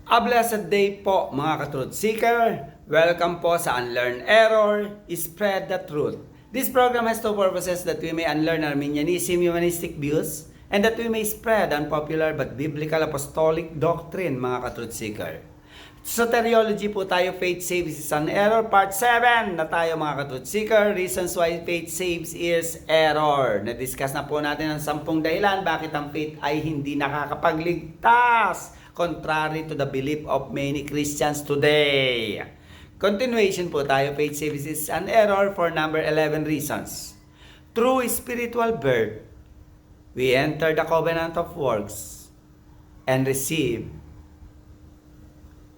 A blessed day po mga ka-truth seeker. Welcome po sa Unlearn Error, Spread the Truth. This program has two purposes: that we may unlearn Arminianism, humanistic views, and that we may spread unpopular but biblical apostolic doctrine mga ka-truth seeker. Soteriology po tayo, Faith Saves is an Error, Part 7 na tayo mga ka-truth seeker. Reasons why faith saves is error. Na-discuss na po natin ang 10 dahilan bakit ang faith ay hindi nakakapagligtas, contrary to the belief of many Christians today. Continuation po tayo, faith saves is an error for number 11 reasons. Through spiritual birth, we enter the covenant of works and receive.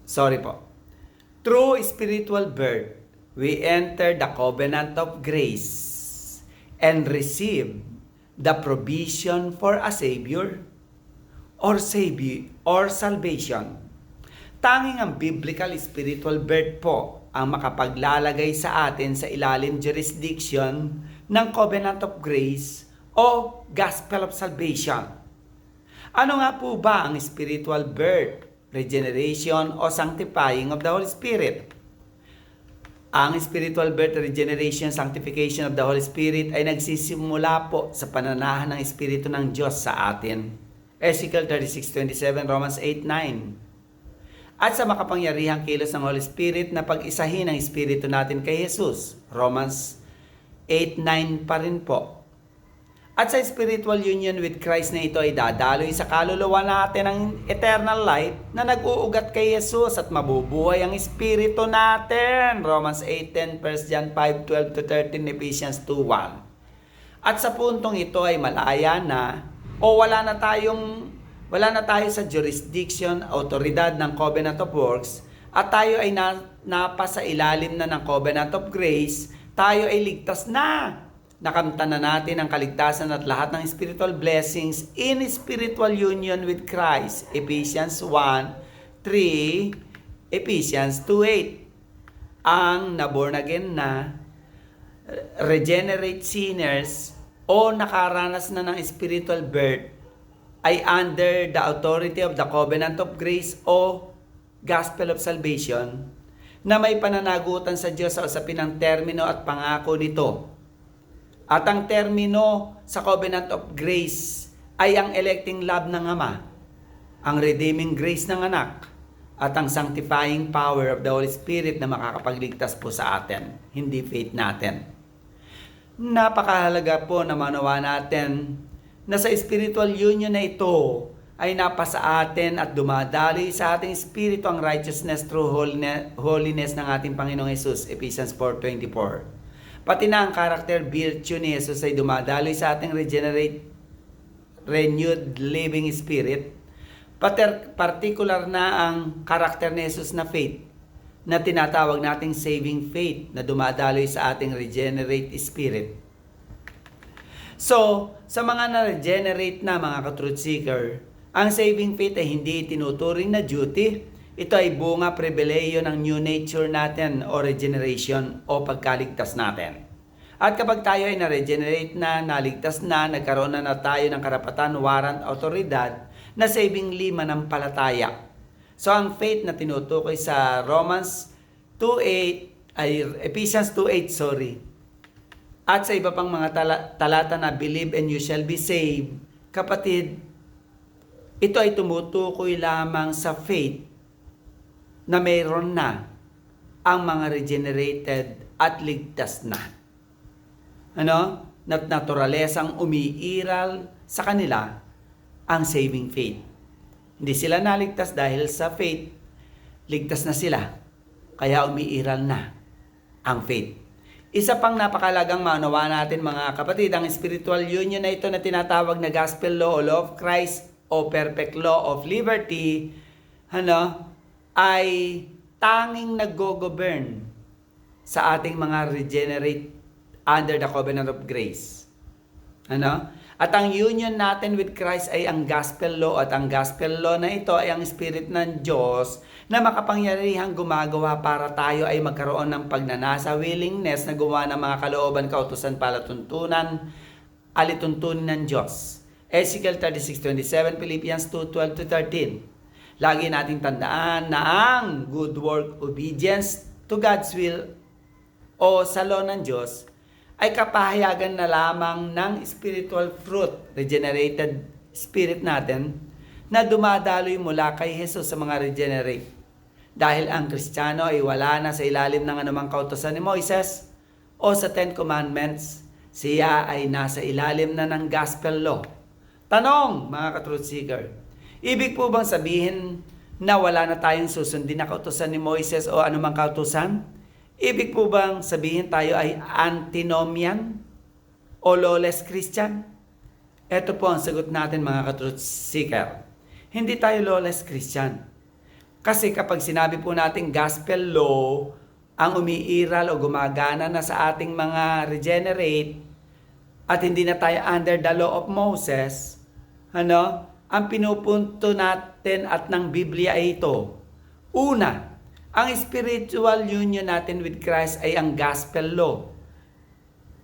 Through spiritual birth, we enter the covenant of grace and receive the provision for a Savior or salvation. Tanging ang biblical spiritual birth po ang makapaglalagay sa atin sa ilalim jurisdiction ng covenant of grace o gospel of salvation. Ano nga po ba ang spiritual birth, regeneration o sanctifying of the Holy Spirit? Ang spiritual birth, regeneration, sanctification of the Holy Spirit ay nagsisimula po sa pananahan ng Espiritu ng Diyos sa atin. Ezekiel 36:27, Romans 8:9. At sa makapangyarihang kilos ng Holy Spirit na pag-isahin ang Espiritu natin kay Jesus. Romans 8:9 pa rin po. At sa spiritual union with Christ na ito ay dadaloy sa kaluluwa natin ang eternal life na nag-uugat kay Jesus at mabubuhay ang Espiritu natin. Romans 8:10, 1 John 5:12-13, Ephesians 2:1. At sa puntong ito ay malaya na o wala na tayo sa jurisdiction, autoridad ng covenant of works, at tayo ay napasa ilalim na ng covenant of grace, tayo ay ligtas na. Nakamtan na natin ang kaligtasan at lahat ng spiritual blessings in spiritual union with Christ. Ephesians 1:3, Ephesians 2:8. Ang naborn again na, regenerate sinners o nakaranas na ng spiritual birth ay under the authority of the covenant of grace o gospel of salvation na may pananagutan sa Diyos sa usapin ng termino at pangako nito. At ang termino sa covenant of grace ay ang electing love ng Ama, ang redeeming grace ng Anak, at ang sanctifying power of the Holy Spirit na makakapagligtas po sa atin, hindi faith natin. Napakahalaga po na manawa natin na sa spiritual union na ito ay napasa atin at dumadali sa ating spirito ang righteousness through holiness ng ating Panginoong Jesus. Ephesians 4:24. Pati na ang character virtue ni Jesus ay dumadaloy sa ating renewed living spirit. Particular na ang karakter ni Jesus na faith na tinatawag nating saving faith na dumadaloy sa ating regenerate spirit. So, sa mga na-regenerate na mga ka-truth seeker, ang saving faith ay hindi tinuturing na duty. Ito ay bunga pribileyo ng new nature natin o regeneration o pagkaligtas natin. At kapag tayo ay na-regenerate na, naligtas na, nagkaroon na tayo ng karapatan, warrant, autoridad na saving mananampalataya. So ang faith na tinutukoy sa Ephesians 2:8, at sa iba pang mga talata na believe and you shall be saved, kapatid, ito ay tumutukoy lamang sa faith na mayroon na ang mga regenerated at ligtas na. Naturalesang umiiral sa kanila ang saving faith. Hindi sila naligtas dahil sa faith, ligtas na sila, kaya umiiral na ang faith. Isa pang napakalagang maunawa natin mga kapatid, ang spiritual union na ito na tinatawag na gospel law o law of Christ o perfect law of liberty, ay tanging nag-govern sa ating mga regenerate under the covenant of grace. At ang union natin with Christ ay ang gospel law, at ang gospel law na ito ay ang Spirit ng Diyos na makapangyarihang gumagawa para tayo ay magkaroon ng pagnanasa, willingness na gumawa ng mga kalooban, kautusan, palatuntunan, alituntunin ng Diyos. Ezekiel 36:27, Philippians 2:12-13. Lagi nating tandaan na ang good work, obedience to God's will o sa law ng Diyos ay kapahayagan na lamang ng spiritual fruit, regenerated spirit natin, na dumadaloy mula kay Jesus sa mga regenerate. Dahil ang Kristiyano ay wala na sa ilalim ng anumang kautusan ni Moises o sa Ten Commandments, siya ay nasa ilalim na ng gospel law. Tanong, mga ka-truth seeker, ibig po bang sabihin na wala na tayong susundin na kautusan ni Moises o anumang kautusan? Ibig po bang sabihin tayo ay antinomian o lawless Christian? Ito po ang sagot natin, mga ka-truth seeker. Hindi tayo lawless Christian. Kasi kapag sinabi po natin gospel law, ang umiiral o gumagana na sa ating mga regenerate at hindi na tayo under the law of Moses, ang pinupunto natin at ng Biblia ay ito. Una, ang spiritual union natin with Christ ay ang gospel law.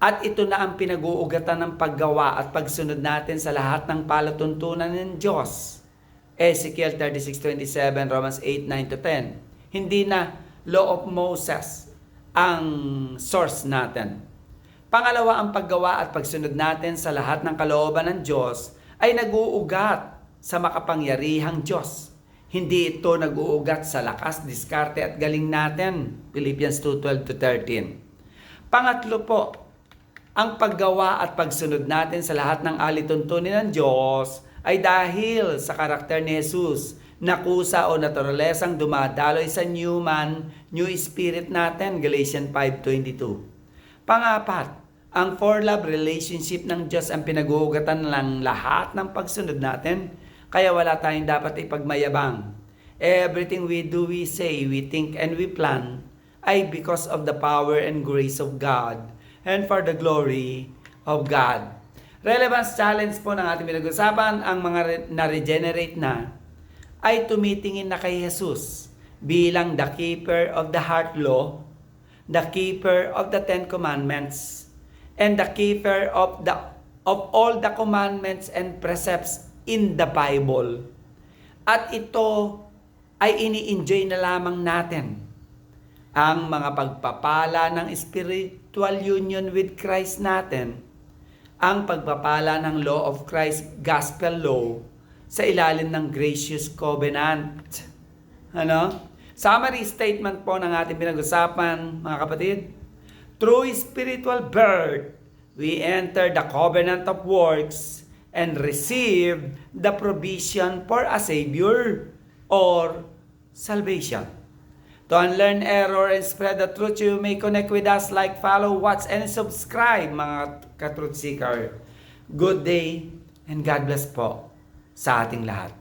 At ito na ang pinag-uugatan ng paggawa at pagsunod natin sa lahat ng palatuntunan ng Diyos. Ezekiel 36:27, Romans 8:9-10. Hindi na law of Moses ang source natin. Pangalawa, ang paggawa at pagsunod natin sa lahat ng kalooban ng Diyos ay nag-uugat sa makapangyarihang Diyos. Hindi ito nag-uugat sa lakas, diskarte at galing natin. Philippians 2:12-13. Pangatlo po, ang paggawa at pagsunod natin sa lahat ng alituntunin ng Diyos ay dahil sa karakter ni Jesus na kusa o naturalesang dumadaloy sa new man, new spirit natin. Galatians 5:22. Pangapat, ang for love relationship ng Diyos ang pinag-uugatan ng lahat ng pagsunod natin. Kaya wala tayong dapat ipagmayabang. Everything we do, we say, we think, and we plan ay because of the power and grace of God and for the glory of God. Relevance challenge po ng ating pinag-usapan, ang mga na-regenerate na ay tumitingin na kay Jesus bilang the keeper of the heart law, the keeper of the Ten Commandments, and the keeper of all the commandments and precepts in the Bible. At ito ay ini-enjoy na lamang natin. Ang mga pagpapala ng spiritual union with Christ natin, ang pagpapala ng law of Christ, gospel law, sa ilalim ng gracious covenant. Summary statement po ng ating pinag-usapan, mga kapatid. Through spiritual birth, we enter the covenant of works and receive the provision for a Savior or salvation. To unlearn error and spread the truth, you may connect with us, like, follow, watch, and subscribe, mga ka-truth seeker. Good day and God bless po sa ating lahat.